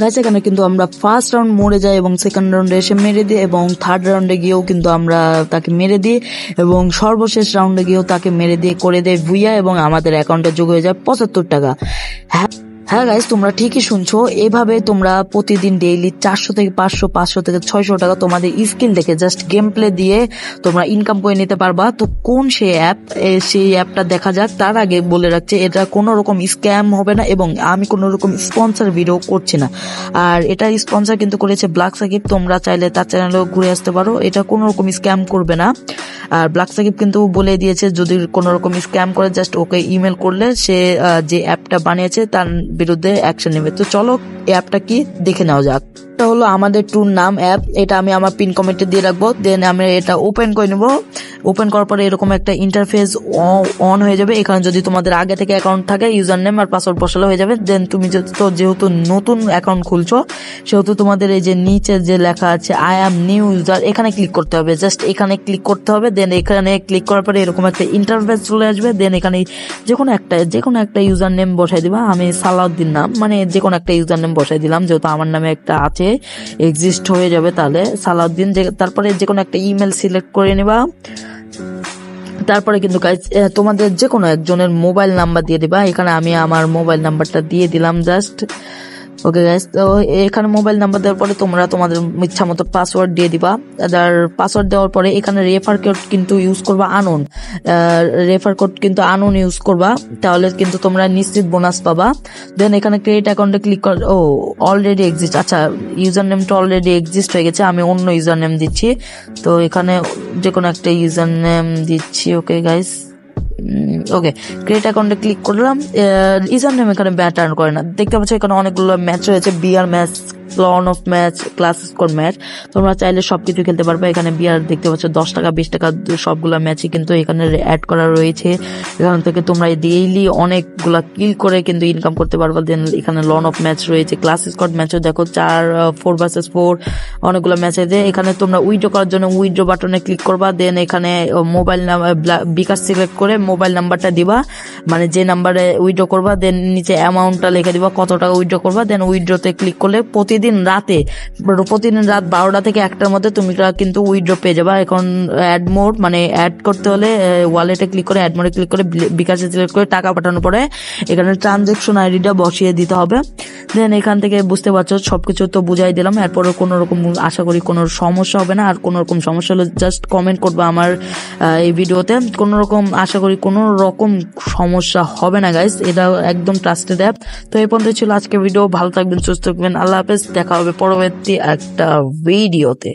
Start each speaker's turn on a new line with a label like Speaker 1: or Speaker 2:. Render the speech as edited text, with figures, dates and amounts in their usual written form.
Speaker 1: Guys এখানে কিন্তু আমরা ফার্স্ট রাউন্ড মরে যাই এবং সেকেন্ড রাউন্ডে এসে মেরে দিই এবং থার্ড রাউন্ডে গিয়েও কিন্তু আমরা তাকে মেরে দিই এবং সর্বশেষ রাউন্ডে গিয়েও তাকে মেরে দিয়ে করে দেয় ভুইয়া এবং আমাদের অ্যাকাউন্টে যোগ হয়ে যায় 75 টাকা। হ্যাঁ গাইস, তোমরা ঠিকই শুনছো, এভাবে তোমরা প্রতিদিন ডেইলি 400 থেকে 500, 500 থেকে 600 টাকা তোমাদের স্কিল দেখে জাস্ট গেম প্লে দিয়ে তোমরা ইনকাম করে নিতে পারবা। তো কোন সেই অ্যাপটা দেখা যাক। তার আগে বলে রাখছি, এটা কোনো রকম স্ক্যাম হবে না এবং আমি কোনো রকম স্পন্সর ভিডিও করছি না। আর এটা স্পন্সর কিন্তু করেছে ব্ল্যাক সাকিব, তোমরা চাইলে তার চ্যানেলেও ঘুরে আসতে পারো। এটা কোনো রকম স্ক্যাম করবে না। আর ব্ল্যাক সাকিব কিন্তু বলে দিয়েছে যদি কোনো রকম স্ক্যাম করে জাস্ট ওকে ইমেল করলে সে যে অ্যাপটা বানিয়েছে তার বিরুদ্ধে অ্যাকশন নেবে। তো চলো অ্যাপটা কি দেখে নেওয়া যাক। এটা হলো আমাদের ট্রুর নাম অ্যাপ, এটা আমি আমার পিন কমেন্টে দিয়ে রাখবো। দেন আমি এটা ওপেন করে নেবো। ওপেন করার পরে এরকম একটা ইন্টারফেস অন হয়ে যাবে। এখানে যদি তোমাদের আগে থেকে অ্যাকাউন্ট থাকে ইউজার নেম আর পাসওয়ার্ড বসালে হয়ে যাবে। দেন তুমি যেহেতু নতুন অ্যাকাউন্ট খুলছো সেহেতু তোমাদের এই যে নিচে যে লেখা আছে আই অ্যাম নিউ ইউজার, এখানে ক্লিক করতে হবে। জাস্ট এখানে ক্লিক করতে হবে। দেন এখানে ক্লিক করার পরে এরকম একটা ইন্টারফেস চলে আসবে। দেন এখানে যে কোনো একটা ইউজার নেম বসাই দিবা। আমি সালাউদ্দিন নাম, মানে যে কোনো একটা ইউজার নেম বসাই দিলাম, যেহেতু আমার নামে একটা আছে এক্সিস্ট হয়ে যাবে তাহলে সালাউদ্দিন। তারপরে যে কোনো একটা ইমেল সিলেক্ট করে নিবা। তারপরে কিন্তু গাইস তোমাদের যে কোনো একজনের মোবাইল নাম্বার দিয়ে দিবা। এখানে আমি আমার মোবাইল নাম্বারটা দিয়ে দিলাম জাস্ট। ওকে গাইস, তো এখানে মোবাইল নাম্বার দেওয়ার পরে তোমরা তোমাদের ইচ্ছা মতো পাসওয়ার্ড দিয়ে দিবা। আর পাসওয়ার্ড দেওয়ার পরে এখানে রেফার কোড কিন্তু ইউজ করবা আননোন। রেফার কোড কিন্তু আননোন ইউজ করবা, তাহলে কিন্তু তোমরা নিশ্চিত বোনাস পাবা। দেন এখানে ক্রিয়েট অ্যাকাউন্টে ক্লিক কর। অলরেডি এক্সিস্ট, আচ্ছা ইউজার নেমটা অলরেডি এক্সিস্ট হয়ে গেছে, আমি অন্য ইউজার নেম দিচ্ছি। তো এখানে যে কোনো একটা ইউজার নেম দিচ্ছি। ওকে গাইস, ওকে ক্রিয়েট অ্যাকাউন্টে ক্লিক করলাম। ইউজার নেম এখানে ম্যাটার করে না। দেখতে পাচ্ছ এখানে অনেকগুলো ম্যাচ রয়েছে, বিআর ম্যাচ, ক্লন অফ ম্যাচ, ক্লাস স্কোর ম্যাচ। তোমরা চাইলে সবকিছু খেলতে পারবে। এখানে বিআর দেখতে পাচ্ছ 10 টাকা 20 টাকা সবগুলা ম্যাচই কিন্তু এখানে অ্যাড করা রয়েছে। এখান থেকে তোমরা ডেইলি অনেকগুলা কিল করে কিন্তু ইনকাম করতে পারবে। দেন এখানে লন অফ ম্যাচ রয়েছে, ক্লাস স্কোর ম্যাচও দেখো 4 ভার্সেস 4 অনেকগুলো ম্যাচ আছে। এখানে তোমরা উইথড্র করার জন্য উইথড্র বাটনে ক্লিক করবা। দেন এখানে মোবাইল নাম্বার বিকাশ সিলেক্ট করে মোবাইল নাম্বারটা দিবা, মানে যে নাম্বারে উইথড্র করবা। দেন নিচে অ্যামাউন্টটা লিখে দিবা, কত টাকা উইথড্র করবা। দেন উইথড্রতে ক্লিক করলে প্রতিদিন রাত 12টা থেকে 1টার মধ্যে তুমি কিন্তু উইথড্র পেয়ে যাবা। এখন অ্যাড মোড, মানে অ্যাড করতে হলে ওয়ালেটে ক্লিক করে অ্যাড মোডে ক্লিক করে বিকাশে সিলেক্ট করে টাকা পাঠানোর পরে এখানে ট্রানজেকশন আইডিটা বসিয়ে দিতে হবে। দেন এখান থেকে বুঝতে পারছো সবকিছু তো বুঝাই দিলাম। এরপরে কোনো রকম আশা করি কোনো সমস্যা হবে না। আর কোনো রকম সমস্যা হলে জাস্ট কমেন্ট করবা আমার এই ভিডিওতে। কোনো রকম আশা করি কোনো রকম সমস্যা হবে না গাইস, এটা একদম ট্রাস্টেড অ্যাপ। তো এই পর্যন্ত ছিল আজকে ভিডিও। ভালো থাকবেন, সুস্থ থাকবেন, আল্লাহ হাফেজ। দেখা হবে পরবর্তী একটা ভিডিওতে।